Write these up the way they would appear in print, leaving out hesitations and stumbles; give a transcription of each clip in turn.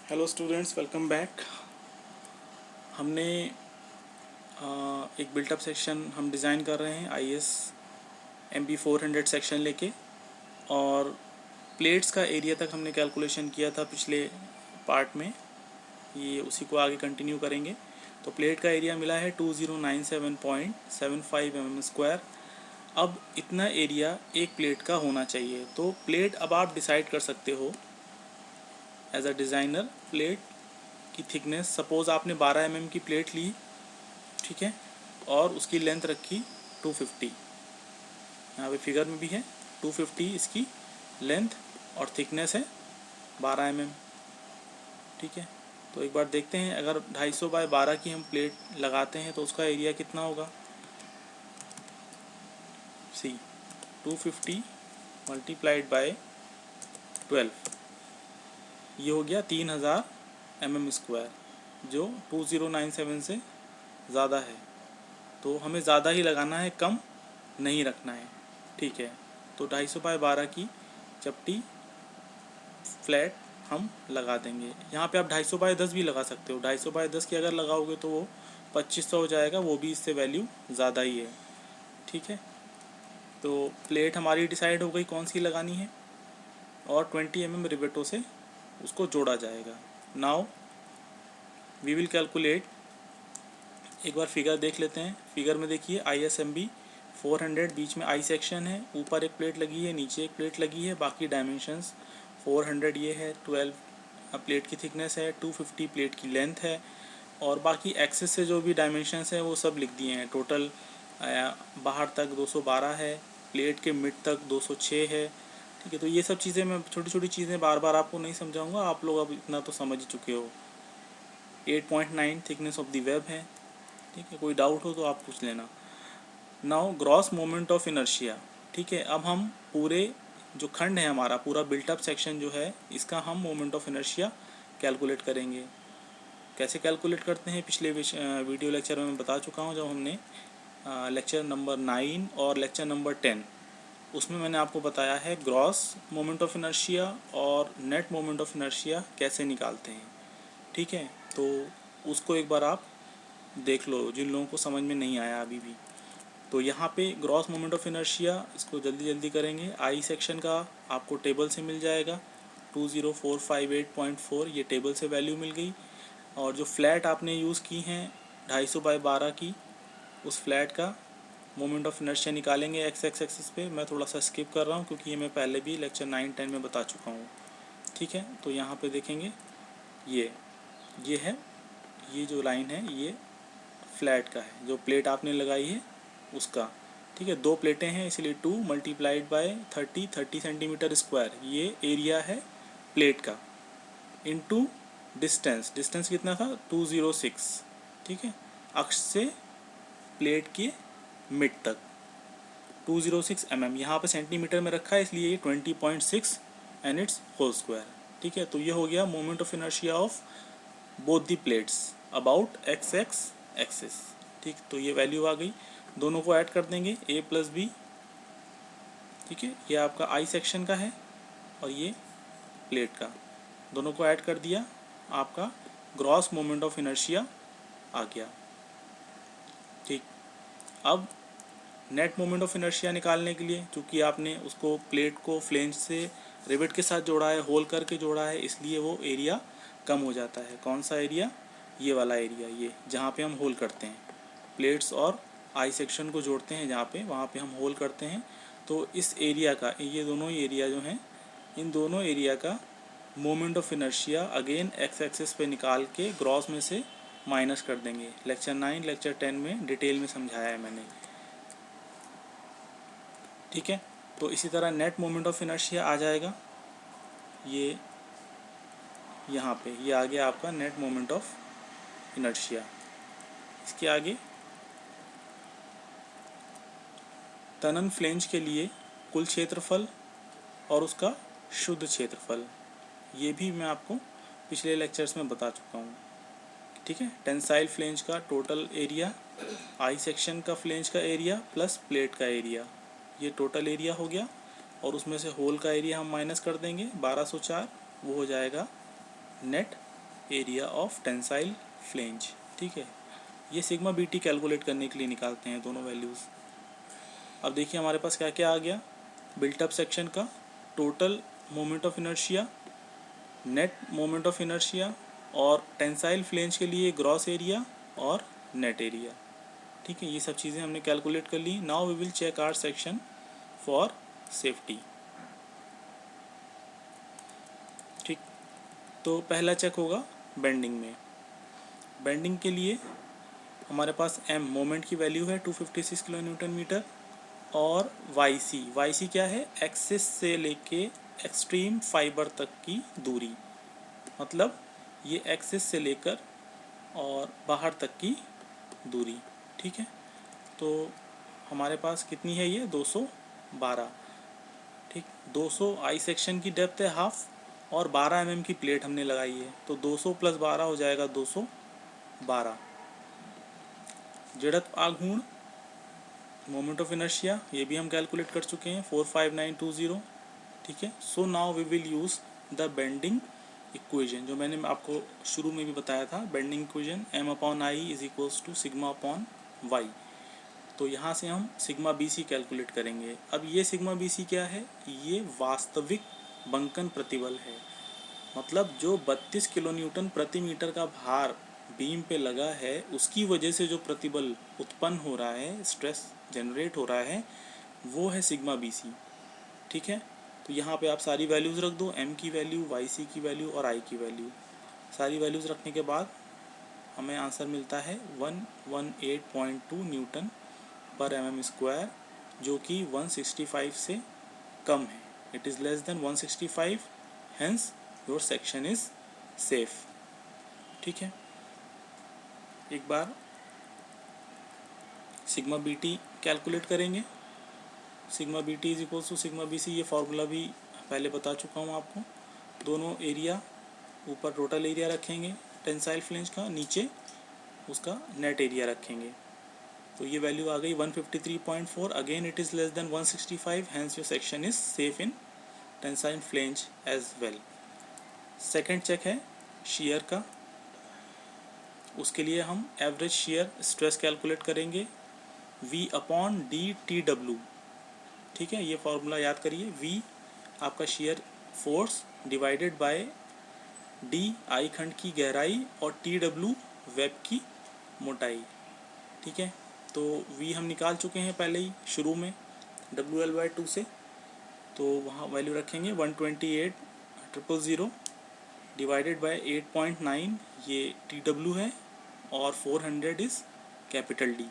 Hello students, welcome back. हमने एक built up section हम डिज़ाइन कर रहे हैं IS MB400 सेक्शन लेके, और प्लेट्स का एरिया तक हमने कैलकुलेशन किया था पिछले पार्ट में। ये उसी को आगे कंटिन्यू करेंगे। तो प्लेट का एरिया मिला है 2097.75 mm²। अब इतना एरिया एक प्लेट का होना चाहिए। तो प्लेट अब आप डिसाइड कर सकते हो एज अ डिज़ाइनर। प्लेट की थिकनेस, सपोज़ आपने 12 mm की प्लेट ली, ठीक है, और उसकी लेंथ रखी 250। यहाँ पे फिगर में भी है 250 इसकी लेंथ, और थिकनेस है 12 mm, ठीक है। तो एक बार देखते हैं, अगर 250 बाय 12 की हम प्लेट लगाते हैं तो उसका एरिया कितना होगा। सी 250 मल्टीप्लाइड बाय 12, ये हो गया 3000 mm², जो 2097 से ज़्यादा है। तो हमें ज़्यादा ही लगाना है, कम नहीं रखना है, ठीक है। तो 250 बाय 12 की चपटी फ्लैट हम लगा देंगे। यहाँ पे आप 250 बाय 10 भी लगा सकते हो। 250 बाय 10 की अगर लगाओगे तो वो 2500 हो जाएगा, वो भी इससे वैल्यू ज़्यादा ही है, ठीक है। तो प्लेट हमारी डिसाइड हो गई कौन सी लगानी है, और 20 mm रिवेटों से उसको जोड़ा जाएगा। Now we will calculate. एक बार फिगर देख लेते हैं। फिगर में देखिए ISMB 400, बीच में आई सेक्शन है, ऊपर एक प्लेट लगी है, नीचे एक प्लेट लगी है। बाकी डायमेंशंस 400 ये है, 12 प्लेट की थिकनेस है, 250 प्लेट की लेंथ है, और बाकी एक्सेस से जो भी डायमेंशंस हैं वो सब लिख दिए हैं। टोटल बाहर तक 212 है, प्लेट के मिड तक 206 है, ठीक है। तो ये सब चीज़ें मैं छोटी छोटी चीज़ें बार बार आपको नहीं समझाऊंगा, आप लोग अब इतना तो समझ चुके हो। 8.9 थिकनेस ऑफ द वेब है, ठीक है। कोई डाउट हो तो आप पूछ लेना। Now gross moment of inertia, ठीक है। अब हम पूरे जो खंड है हमारा, पूरा बिल्टअप सेक्शन जो है, इसका हम मोमेंट ऑफ इनर्शिया कैलकुलेट करेंगे। कैसे कैलकुलेट करते हैं पिछले वीडियो लेक्चर में मैं बता चुका हूँ, जब हमने लेक्चर नंबर 9 और लेक्चर नंबर 10, उसमें मैंने आपको बताया है ग्रॉस मोमेंट ऑफ इनर्शिया और नेट मोमेंट ऑफ इनर्शिया कैसे निकालते हैं, ठीक है। तो उसको एक बार आप देख लो, जिन लोगों को समझ में नहीं आया अभी भी। तो यहाँ पे ग्रॉस मोमेंट ऑफ इनर्शिया, इसको जल्दी जल्दी करेंगे। आई सेक्शन का आपको टेबल से मिल जाएगा 20458.4, ये टेबल से वैल्यू मिल गई। और जो फ्लैट आपने यूज़ की हैं 250 बाय 12 की, उस फ्लैट का मोमेंट ऑफ इनर्शिया निकालेंगे एक्स एक्सिस पे। मैं थोड़ा सा स्किप कर रहा हूँ क्योंकि ये मैं पहले भी लेक्चर 9-10 में बता चुका हूँ, ठीक है। तो यहाँ पे देखेंगे ये है, ये जो लाइन है ये फ्लैट का है, जो प्लेट आपने लगाई है उसका, ठीक है। 2 प्लेटें हैं इसलिए 2 मल्टीप्लाइड बाय 30 सेंटीमीटर², ये एरिया है प्लेट का, इनटू डिस्टेंस कितना था 206, ठीक है। अक्ष से प्लेट के मिड तक 206 mm, यहाँ पे सेंटीमीटर में रखा है इसलिए ये 20.6 एंड इट्स होल स्क्वायर, ठीक है। तो ये हो गया moment of inertia of both the plates about x axis, ठीक। तो ये वैल्यू आ गई, दोनों को ऐड कर देंगे a प्लस बी, ठीक है। ये आपका आई सेक्शन का है और ये प्लेट का, दोनों को ऐड कर दिया, आपका ग्रॉस मोमेंट ऑफ इनर्शिया आ गया, ठीक। अब नेट मोमेंट ऑफ इनर्शिया निकालने के लिए, चूँकि आपने उसको प्लेट को फ्लेंज से रिवेट के साथ जोड़ा है, होल करके जोड़ा है, इसलिए वो एरिया कम हो जाता है। कौन सा एरिया, ये वाला एरिया, ये जहाँ पे हम होल करते हैं, प्लेट्स और आई सेक्शन को जोड़ते हैं जहाँ पे, वहाँ पे हम होल करते हैं। तो इस एरिया का, ये दोनों ही एरिया जो हैं, इन दोनों एरिया का moment of inertia again x axis पे निकाल के ग्रॉस में से माइनस कर देंगे। लेक्चर 9 लेक्चर 10 में डिटेल में समझाया है मैंने, ठीक है। तो इसी तरह नेट मोमेंट ऑफ इनर्शिया आ जाएगा, ये यहाँ पे ये आ गया आपका नेट मोमेंट ऑफ इनर्शिया। इसके आगे तनन फ्लेंज के लिए कुल क्षेत्रफल और उसका शुद्ध क्षेत्रफल, ये भी मैं आपको पिछले लेक्चर्स में बता चुका हूँ, ठीक है। टेंसाइल फ्लेंज का टोटल एरिया, आई सेक्शन का फ्लेंज का एरिया प्लस प्लेट का एरिया, ये टोटल एरिया हो गया। और उसमें से होल का एरिया हम माइनस कर देंगे 1204, वो हो जाएगा net area of tensile flange. ठीक है, ये सिग्मा BT कैलकुलेट करने के लिए निकालते हैं दोनों वैल्यूज़। अब देखिए हमारे पास क्या क्या आ गया, बिल्टअप सेक्शन का total moment of inertia, net moment of inertia, और टेंसाइल फ्लेंज के लिए ग्रॉस एरिया और नेट एरिया। ठीक है, ये सब चीज़ें हमने कैलकुलेट कर ली। Now we will check our section for safety. ठीक, तो पहला चेक होगा बेंडिंग में। बेंडिंग के लिए हमारे पास m मोमेंट की वैल्यू है 256 किलो न्यूटन मीटर, और yc क्या है, एक्सिस से लेके एक्सट्रीम फाइबर तक की दूरी, मतलब ये एक्सिस से लेकर और बाहर तक की दूरी। ठीक है, तो हमारे पास कितनी है ये 212। ठीक, 200 आई सेक्शन की डेप्थ है हाफ, और 12 mm की प्लेट हमने लगाई है, तो 200 + 12 हो जाएगा 212। जड़त्व आघूर्ण मोमेंट ऑफ इनर्शिया ये भी हम कैलकुलेट कर चुके हैं 45920। ठीक है, so now we will use the bending equation, जो मैंने आपको शुरू में भी बताया था। Bending equation m/i = sigma upon y। तो यहाँ से हम सिग्मा BC कैलकुलेट करेंगे। अब ये सिग्मा BC क्या है, ये वास्तविक बंकन प्रतिबल है, मतलब जो 32 किलो न्यूटन प्रति मीटर का भार बीम पे लगा है, उसकी वजह से जो प्रतिबल उत्पन्न हो रहा है, स्ट्रेस जनरेट हो रहा है, वो है सिग्मा BC। ठीक है, तो यहाँ पे आप सारी वैल्यूज़ रख दो, m की वैल्यू, yc की वैल्यू और i की वैल्यू। सारी वैल्यूज़ रखने के बाद हमें आंसर मिलता है 118.2 न्यूटन पर mm², जो कि 165 से कम है। It is less than 165, hence your section is safe. ठीक है, एक बार सिग्मा BT कैलकुलेट करेंगे। सिग्मा BT = सिग्मा BC, ये फार्मूला भी पहले बता चुका हूँ आपको। दोनों एरिया, ऊपर टोटल एरिया रखेंगे टेंसाइल फ्लेंज का, नीचे उसका नेट एरिया रखेंगे, तो ये वैल्यू आ गई 153.4। Again it is less than 165, hence your section is safe in tensile flange as well. Second check है शियर का। उसके लिए हम एवरेज शियर स्ट्रेस कैलकुलेट करेंगे V/DTW। ठीक है, ये फॉर्मूला याद करिए, V आपका shear force divided by D आई खंड की गहराई और TW वेब की मोटाई। ठीक है, तो V हम निकाल चुके हैं पहले ही शुरू में WL/2 से, तो वहाँ वैल्यू रखेंगे 128,000 डिवाइडेड बाय 8.9, ये TW है, और 400 इज़ कैपिटल D।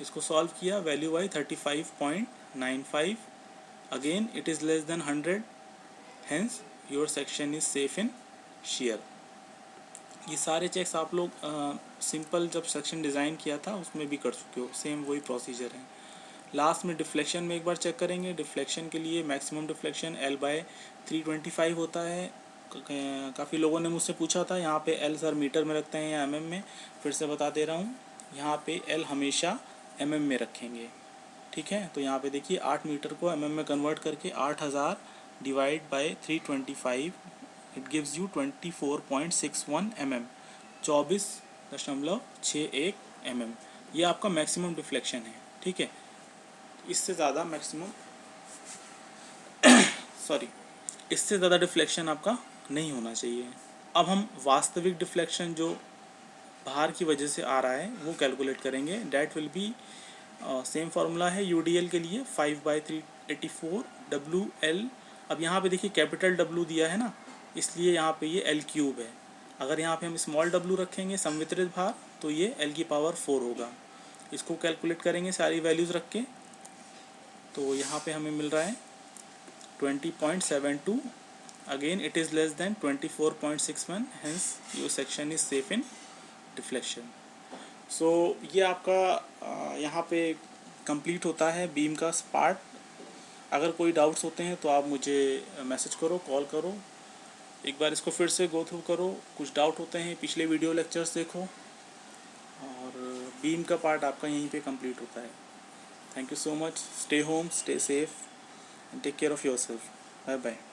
इसको सॉल्व किया, value I 35.95। Again it is less then 100, hence your section is safe in shear. ये सारे चेक्स आप लोग सिंपल जब सेक्शन डिज़ाइन किया था उसमें भी कर चुके हो, सेम वही प्रोसीजर है। लास्ट में डिफ्लेक्शन में एक बार चेक करेंगे। डिफ्लेक्शन के लिए मैक्सिमम डिफ्लेक्शन L/325 होता है। काफ़ी लोगों ने मुझसे पूछा था, यहाँ पे L सर मीटर में रखते हैं या mm में, फिर से बता दे रहा हूँ, यहाँ पे L हमेशा mm में रखेंगे। ठीक है, तो यहाँ पे देखिए 8 मीटर को mm में कन्वर्ट करके 8000 divide by 325, it gives you 24.61 mm, 24.61 mm। ये आपका मैक्सिमम डिफ्लेक्शन है। ठीक है, इससे ज़्यादा मैक्सिमम इससे ज़्यादा डिफ्लेक्शन आपका नहीं होना चाहिए। अब हम वास्तविक डिफ्लेक्शन जो भार की वजह से आ रहा है वो कैलकुलेट करेंगे। That will be same formula है UDL के लिए 5/384 WL। अब यहाँ पे देखिए कैपिटल W दिया है ना, इसलिए यहाँ पे ये L³ है। अगर यहाँ पे हम स्मॉल w रखेंगे संवितरित भार, तो ये L⁴ होगा। इसको कैलकुलेट करेंगे सारी वैल्यूज़ रख के, तो यहाँ पे हमें मिल रहा है 20.72। Again it is less than 24.61, hence your section is safe in deflection. So ये आपका यहाँ पे कंप्लीट होता है बीम का पार्ट। अगर कोई डाउट्स होते हैं तो आप मुझे मैसेज करो, कॉल करो, एक बार इसको फिर से गो थ्रू करो। कुछ डाउट होते हैं पिछले वीडियो लेक्चर्स देखो, और बीम का पार्ट आपका यहीं पे कंप्लीट होता है। Thank you so much. Stay home, stay safe, and take care of yourself. Bye bye.